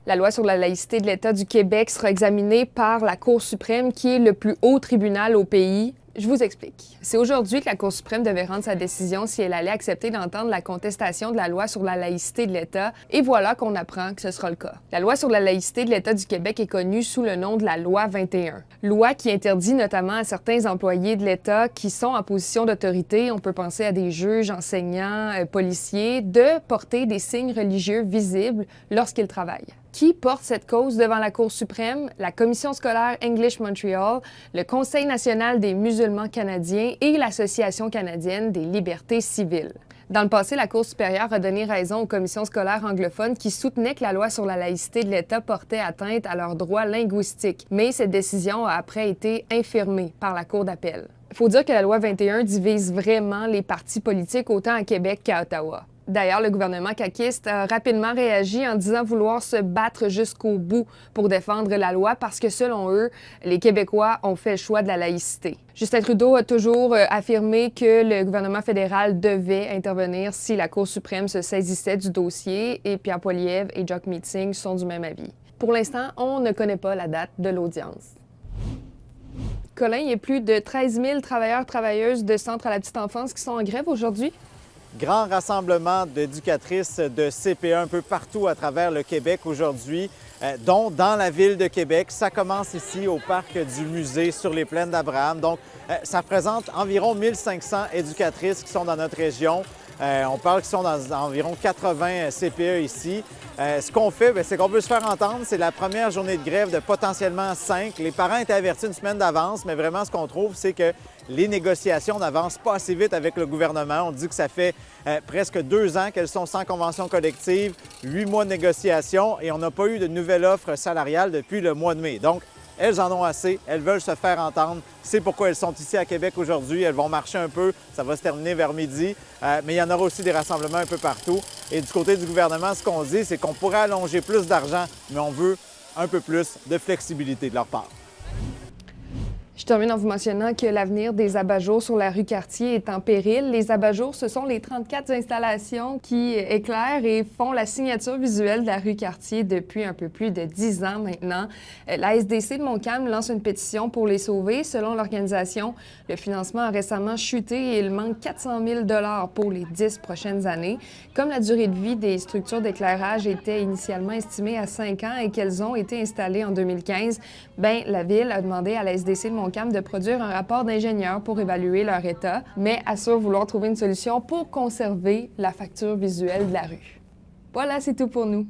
La loi sur la laïcité de l'État du Québec sera examinée par la Cour suprême, qui est le plus haut tribunal au pays. Je vous explique. C'est aujourd'hui que la Cour suprême devait rendre sa décision si elle allait accepter d'entendre la contestation de la loi sur la laïcité de l'État, et voilà qu'on apprend que ce sera le cas. La loi sur la laïcité de l'État du Québec est connue sous le nom de la loi 21. Loi qui interdit notamment à certains employés de l'État qui sont en position d'autorité, on peut penser à des juges, enseignants, policiers, de porter des signes religieux visibles lorsqu'ils travaillent. Qui porte cette cause devant la Cour suprême? La Commission scolaire English Montreal, le Conseil national des musulmans canadiens et l'Association canadienne des libertés civiles. Dans le passé, la Cour supérieure a donné raison aux commissions scolaires anglophones qui soutenaient que la loi sur la laïcité de l'État portait atteinte à leurs droits linguistiques, mais cette décision a après été infirmée par la Cour d'appel. Il faut dire que la loi 21 divise vraiment les partis politiques autant à Québec qu'à Ottawa. D'ailleurs, le gouvernement caquiste a rapidement réagi en disant vouloir se battre jusqu'au bout pour défendre la loi parce que, selon eux, les Québécois ont fait le choix de la laïcité. Justin Trudeau a toujours affirmé que le gouvernement fédéral devait intervenir si la Cour suprême se saisissait du dossier, et Pierre Poilievre et Jock Meeting sont du même avis. Pour l'instant, on ne connaît pas la date de l'audience. Colin, il y a plus de 13 000 travailleurs-travailleuses de Centre à la petite enfance qui sont en grève aujourd'hui. Grand rassemblement d'éducatrices de CPE un peu partout à travers le Québec aujourd'hui, dont dans la ville de Québec. Ça commence ici au parc du musée sur les plaines d'Abraham. Donc, ça représente environ 1500 éducatrices qui sont dans notre région. On parle qu'ils sont dans environ 80 CPE ici. Ce qu'on fait, c'est qu'on veut se faire entendre. C'est la première journée de grève de potentiellement 5. Les parents étaient avertis une semaine d'avance, mais vraiment, ce qu'on trouve, c'est que les négociations n'avancent pas assez vite avec le gouvernement. On dit que ça fait presque 2 ans qu'elles sont sans convention collective, 8 mois de négociation, et on n'a pas eu de nouvelle offre salariale depuis le mois de mai. Donc, elles en ont assez, elles veulent se faire entendre. C'est pourquoi elles sont ici à Québec aujourd'hui. Elles vont marcher un peu, ça va se terminer vers midi. Mais il y en aura aussi des rassemblements un peu partout. Et du côté du gouvernement, ce qu'on dit, c'est qu'on pourrait allonger plus d'argent, mais on veut un peu plus de flexibilité de leur part. Je termine en vous mentionnant que l'avenir des abat-jours sur la rue Cartier est en péril. Les abat-jours, ce sont les 34 installations qui éclairent et font la signature visuelle de la rue Cartier depuis un peu plus de 10 ans maintenant. La SDC de Montcalm lance une pétition pour les sauver. Selon l'organisation, le financement a récemment chuté et il manque 400 000 $ pour les 10 prochaines années. Comme la durée de vie des structures d'éclairage était initialement estimée à 5 ans et qu'elles ont été installées en 2015, la Ville a demandé à la SDC de Montcalm de produire un rapport d'ingénieur pour évaluer leur état, mais assure vouloir trouver une solution pour conserver la facture visuelle de la rue. Voilà, c'est tout pour nous.